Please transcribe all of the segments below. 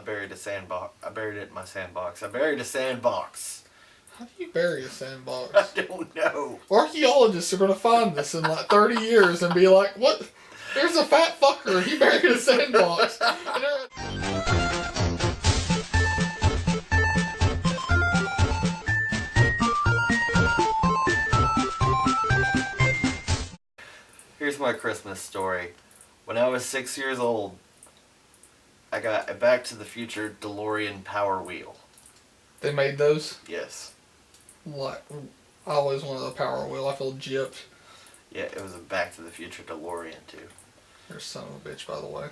buried a sandbox. I buried it in my sandbox. I buried a sandbox. How do you bury a sandbox? I don't know. Archaeologists are going to find this in like 30 years and be like, what? There's a fat fucker. He buried a sandbox. Here's my Christmas story. When I was 6 years old, I got a Back to the Future DeLorean Power Wheel. They made those? Yes. Like, I always wanted a Power Wheel. I feel gypped. Yeah, it was a Back to the Future DeLorean, too. You're a son of a bitch, by the way.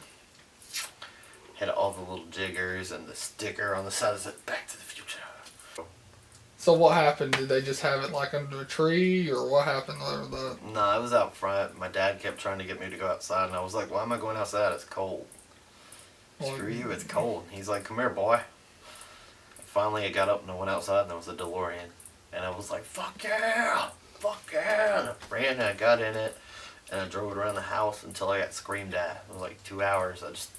Had all the little jiggers and the sticker on the side that said Back to the Future. So what happened? Did they just have it like under a tree, or what happened with that? No, it was out front. My dad kept trying to get me to go outside, and I was like, why am I going outside? It's cold. Well, Screw you, it's cold. He's like, come here, boy. Finally, I got up and I went outside, and there was a DeLorean. And I was like, fuck yeah! Fuck yeah! And I ran and I got in it, and I drove it around the house until I got screamed at. It was like 2 hours. I just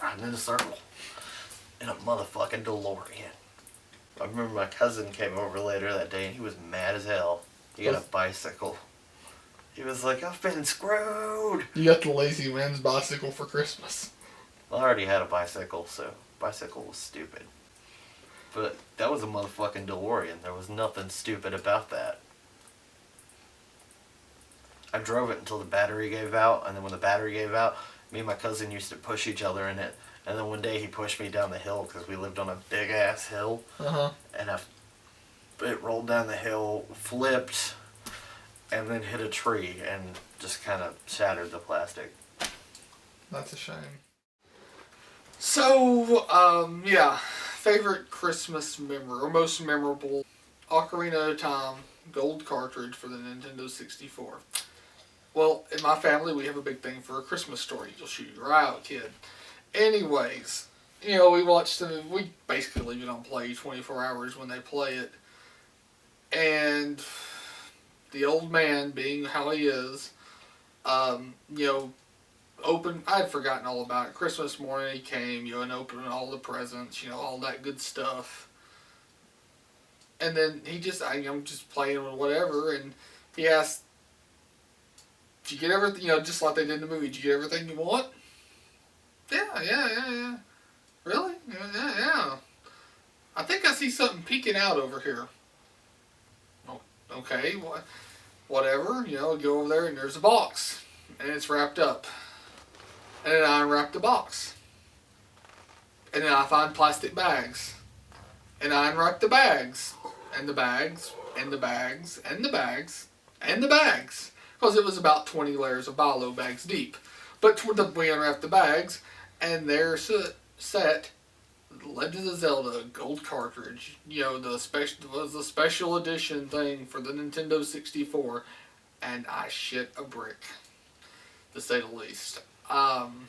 riding in a circle in a motherfucking DeLorean. I remember my cousin came over later that day, and he was mad as hell. He got a bicycle. He was like, I've been screwed! You got the lazy man's bicycle for Christmas. Well, I already had a bicycle, so bicycle was stupid. But that was a motherfucking DeLorean. There was nothing stupid about that. I drove it until the battery gave out, and then when the battery gave out, me and my cousin used to push each other in it. And then one day he pushed me down the hill because we lived on a big ass hill. And it rolled down the hill, flipped, and then hit a tree and just kind of shattered the plastic. That's a shame. So, yeah. Favorite Christmas memory, or most memorable, Ocarina of Time gold cartridge for the Nintendo 64. Well, in my family, we have a big thing for a Christmas story. You'll shoot your eye out, kid. Anyways, we watched them. We basically leave it on play 24 hours when they play it. And the old man, being how he is, opened. I had forgotten all about it. Christmas morning he came, and opened all the presents, all that good stuff. And then I'm just playing with whatever, and he asked, "Did you get everything? Just like they did in the movie. Did you get everything you want?" Yeah. Really? Yeah. I think I see something peeking out over here. Oh, okay, whatever. Go over there and there's a box, and it's wrapped up. And then I unwrap the box. And then I find plastic bags. And I unwrap the bags. And the bags. And the bags. And the bags. And the bags. Because it was about 20 layers of Bilo bags deep. But we unwrapped the bags. And there's set Legend of Zelda gold cartridge. Was the special edition thing for the Nintendo 64. And I shit a brick, to say the least. And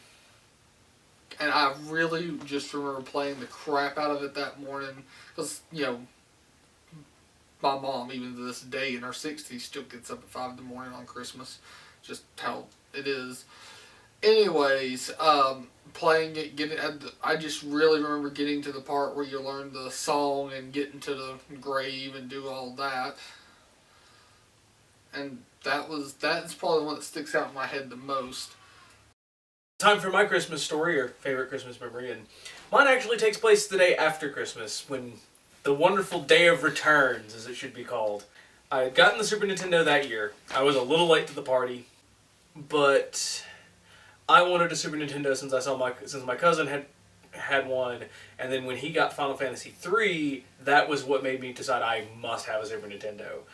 I really just remember playing the crap out of it that morning. Because, my mom, even to this day in her 60s, still gets up at 5 in the morning on Christmas. Just how it is. Anyways, playing it, I just really remember getting to the part where you learn the song and getting to the grave and do all that. And that's probably the one that sticks out in my head the most. Time for my Christmas story, or favorite Christmas memory, and mine actually takes place the day after Christmas, when the wonderful day of returns, as it should be called. I had gotten the Super Nintendo that year. I was a little late to the party, but I wanted a Super Nintendo since my cousin had one, and then when he got Final Fantasy III, that was what made me decide I must have a Super Nintendo.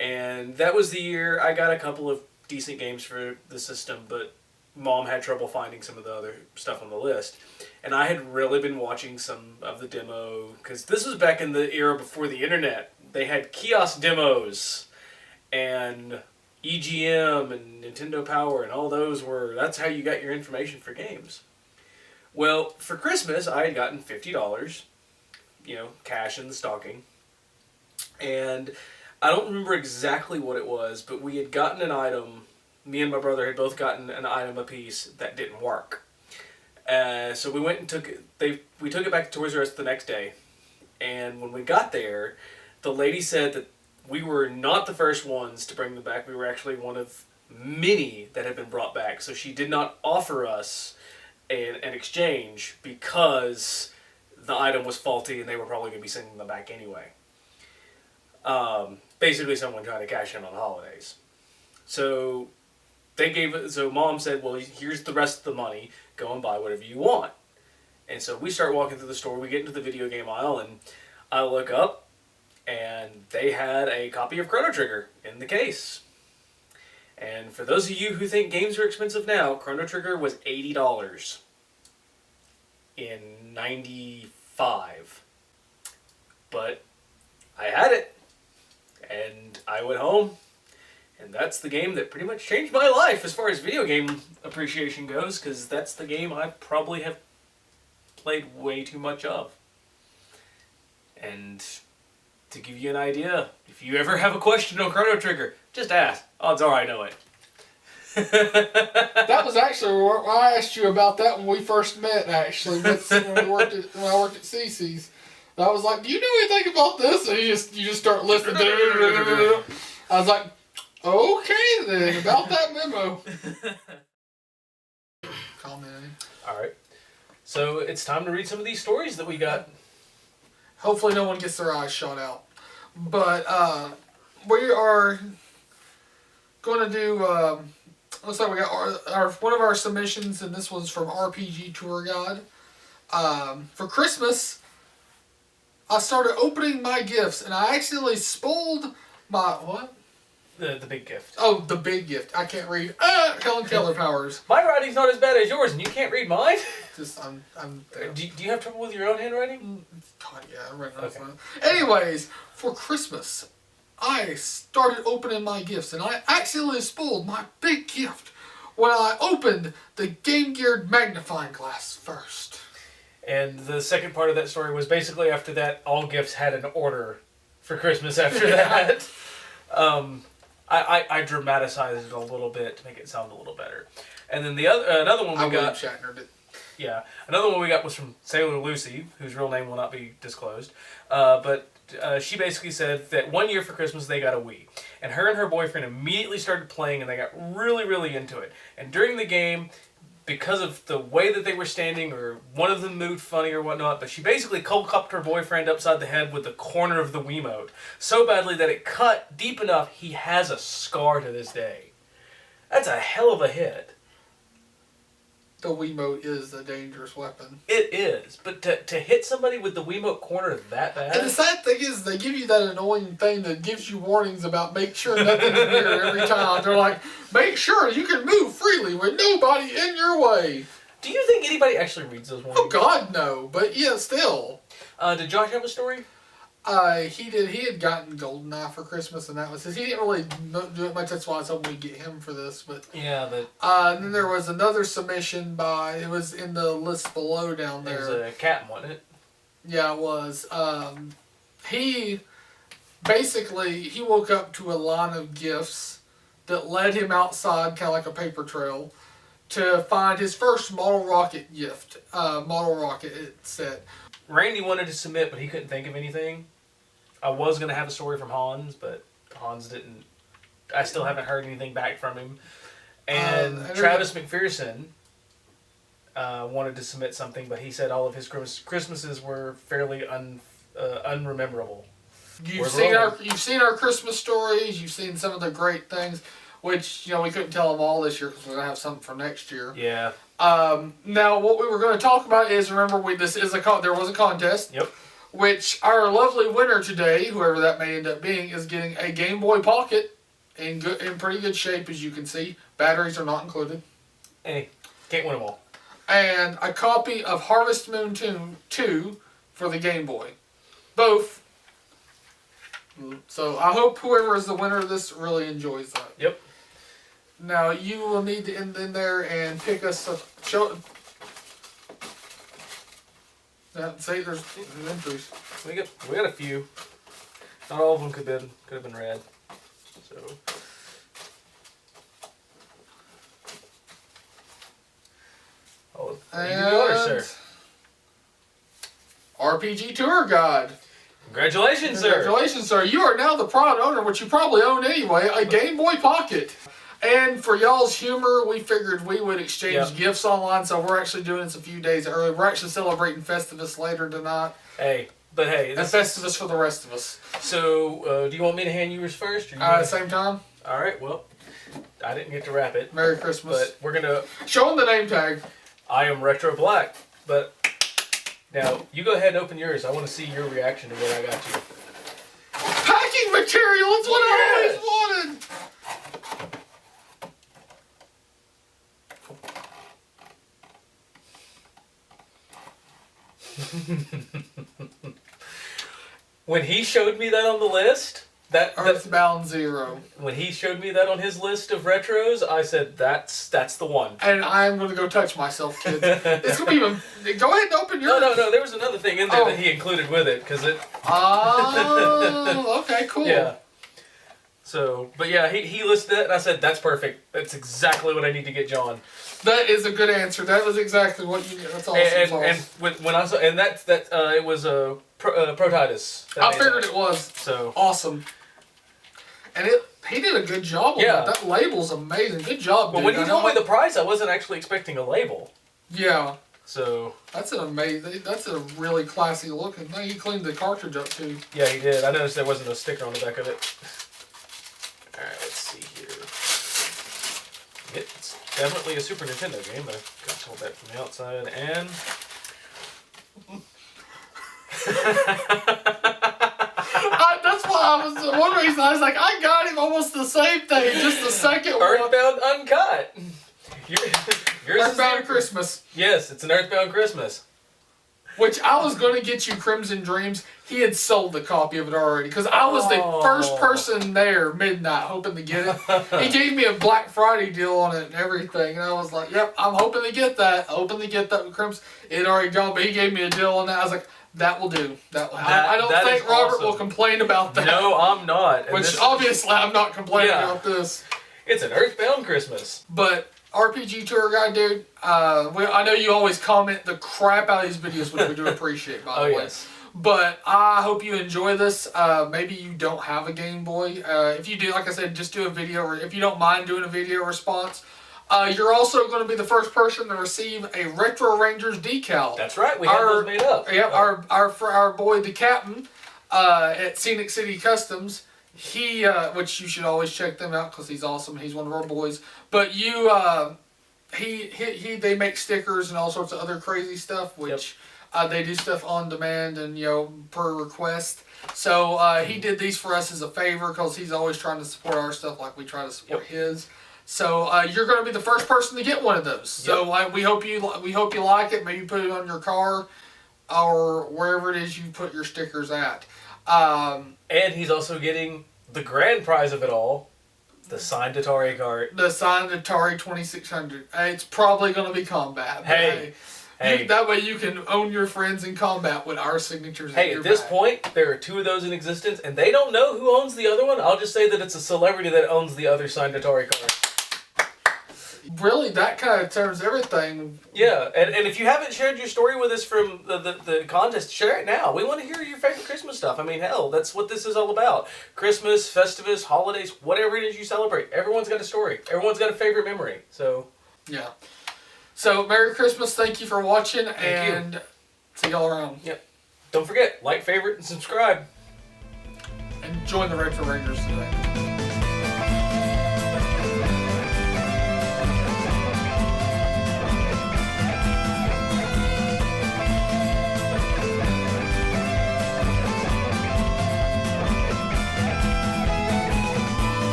And that was the year I got a couple of decent games for the system, but Mom had trouble finding some of the other stuff on the list. And I had really been watching some of the demo, because this was back in the era before the internet. They had kiosk demos, and EGM, and Nintendo Power, and all those that's how you got your information for games. Well, for Christmas, I had gotten $50, cash in the stocking. And I don't remember exactly what it was, but we had gotten an item. Me and my brother had both gotten an item apiece that didn't work. So we went and took it. We took it back to Toys R Us the next day, and when we got there, the lady said that we were not the first ones to bring them back. We were actually one of many that had been brought back. So she did not offer us an exchange because the item was faulty and they were probably going to be sending them back anyway. Basically, someone trying to cash in on the holidays. So so Mom said, well, here's the rest of the money. Go and buy whatever you want. And so we start walking through the store. We get into the video game aisle, and I look up, and they had a copy of Chrono Trigger in the case. And for those of you who think games are expensive now, Chrono Trigger was $80 in '95. But I had it, and I went home, and that's the game that pretty much changed my life as far as video game appreciation goes, because that's the game I probably have played way too much of. And to give you an idea, if you ever have a question on Chrono Trigger, just ask. Odds are I know it. That was actually what I asked you about that when we first met. Actually, when I worked at CC's, I was like, "Do you know anything about this?" And you just start listening. I was like, "Okay then, about that memo." Commenting. All right. So it's time to read some of these stories that we got. Hopefully, no one gets their eyes shot out. But we are going to do. Looks like we got one of our submissions, and this one's from RPG Tour Guide. For Christmas, I started opening my gifts, and I accidentally spoiled my what? The big gift. Oh, the big gift. I can't read. Helen Keller powers. My writing's not as bad as yours, and you can't read mine. I'm. Do you have trouble with your own handwriting? God, yeah, I'm right now. Okay. Anyways, for Christmas, I started opening my gifts, and I accidentally spoiled my big gift when I opened the Game Gear magnifying glass first. And the second part of that story was basically after that, all gifts had an order for Christmas after that. I dramatized it a little bit to make it sound a little better. And then another one we got. Shatner did. Yeah, another one we got was from Sailor Lucy, whose real name will not be disclosed. But she basically said that one year for Christmas they got a Wii. And her boyfriend immediately started playing, and they got really, really into it. And during the game, because of the way that they were standing, or one of them moved funny or whatnot, but she basically cold cupped her boyfriend upside the head with the corner of the Wiimote so badly that it cut deep enough he has a scar to this day. That's a hell of a hit. The Wiimote is a dangerous weapon. It is, but to hit somebody with the Wiimote corner that bad. And the sad thing is, they give you that annoying thing that gives you warnings about make sure nothing's near every time. They're like, make sure you can move freely with nobody in your way. Do you think anybody actually reads those warnings? Oh God, no. But yeah, still. Did Josh have a story? He did. He had gotten GoldenEye for Christmas, and that was his. He didn't really do it much. That's why I was hoping we'd get him for this. But yeah, but and then there was another submission by. It was in the list below down there. It was a cat, wasn't it? Yeah, it was. He basically he woke up to a line of gifts that led him outside, kind of like a paper trail, to find his first model rocket gift. Model rocket set. Randy wanted to submit, but he couldn't think of anything. I was going to have a story from Hans, but Hans didn't. I still haven't heard anything back from him. And Travis McPherson wanted to submit something, but he said all of his Christmases were fairly unrememberable. You've seen our Christmas stories. You've seen some of the great things, which we couldn't tell them all this year because we're gonna have something for next year. Yeah. Now, what we were going to talk about is, remember, there was a contest. Yep. Which our lovely winner today, whoever that may end up being, is getting a Game Boy Pocket in pretty good shape, as you can see. Batteries are not included. Hey, can't win them all. And a copy of Harvest Moon 2 for the Game Boy. Both. So I hope whoever is the winner of this really enjoys that. Yep. Now, you will need to end in there and pick us a show. Say there's entries. We got a few. Not all of them could have been read. So. Oh, You do the honors, And sir. RPG Tour Guide. Congratulations, sir. Congratulations, sir. You are now the proud owner, which you probably own anyway, a Game Boy Pocket. And for y'all's humor, we figured we would exchange gifts online, so we're actually doing this a few days early. We're actually celebrating Festivus later tonight. Hey, And Festivus for the rest of us. So, do you want me to hand yours first? Or you want Same time. All right, well, I didn't get to wrap it. Merry Christmas. But we're going to... Show them the name tag. I am Retro Black, but... Now, you go ahead and open yours. I want to see your reaction to what I got you. Packing material! It's what I always wanted! When he showed me that on the list, Earthbound Zero. when he showed me that on his list of retros, I said, that's the one. And I'm going to go touch myself, kids. It's going to be even... Go ahead and open yours. No, there was another thing in there that he included with it, because it... Oh, okay, cool. Yeah. So, but yeah, he listed it, and I said, that's perfect. That's exactly what I need to get John. That is a good answer. That was exactly what you need. That's awesome. And when I saw, and it was a Protitus. I figured it was. So awesome. And he did a good job on that. That label's amazing. Good job, But dude. when he told me the price, I wasn't actually expecting a label. Yeah. So that's an amazing. That's a really classy looking thing. He cleaned the cartridge up too. Yeah, he did. I noticed there wasn't a sticker on the back of it. All right, let's see here. It's definitely a Super Nintendo game. I got told that from the outside, and that's why I was. One reason I was like, I got him almost the same thing. Just the second one. Earthbound Uncut. Yours Earthbound Christmas. Yes, it's an Earthbound Christmas. Which I was going to get you Crimson Dreams. He had sold the copy of it already. Because I was the first person there midnight hoping to get it. He gave me a Black Friday deal on it and everything. And I was like, yep, I'm hoping to get that. Hoping to get that with Crimson. It already gone, but he gave me a deal on that. I was like, that will do. I don't think Robert will complain about that. No, I'm not. Which obviously I'm not complaining about this. It's an Earthbound Christmas. But RPG Tour Guide, dude, I know you always comment the crap out of these videos, which we do appreciate, by the way. Yes. But I hope you enjoy this. Maybe you don't have a Game Boy. If you do, like I said, just do a video, or if you don't mind doing a video response. You're also going to be the first person to receive a Retro Rangers decal. That's right, we have those made up. Yeah, for our boy, the captain, at Scenic City Customs. He, which you should always check them out because he's awesome. He's one of our boys. But they make stickers and all sorts of other crazy stuff, which they do stuff on demand and per request. So he did these for us as a favor because he's always trying to support our stuff like we try to support his. So you're going to be the first person to get one of those. So we hope you like it. Maybe put it on your car or wherever it is you put your stickers at. And he's also getting the grand prize of it all, the signed Atari card. The signed Atari 2600. It's probably going to be Combat. Hey. That way you can own your friends in Combat with our signatures. Hey, at this point, there are two of those in existence, and they don't know who owns the other one. I'll just say that it's a celebrity that owns the other signed Atari card. Really, that kind of turns everything. Yeah, and if you haven't shared your story with us from the contest, share it now. We want to hear your favorite Christmas stuff. I mean, hell, that's what this is all about. Christmas, Festivus, holidays, whatever it is you celebrate. Everyone's got a story. Everyone's got a favorite memory. So, yeah. So, Merry Christmas. Thank you for watching, Thank you. See y'all around. Yep. Don't forget, like, favorite, and subscribe. And join the Retro Rangers today.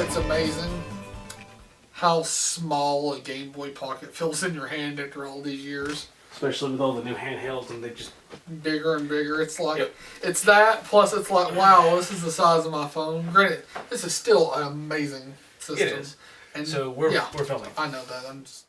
It's amazing how small a Game Boy Pocket feels in your hand after all these years. Especially with all the new handhelds, and they just... Bigger and bigger. It's like, it's that, plus it's like, wow, this is the size of my phone. Granted, this is still an amazing system. It is. And so we're filming. I know that. I'm just...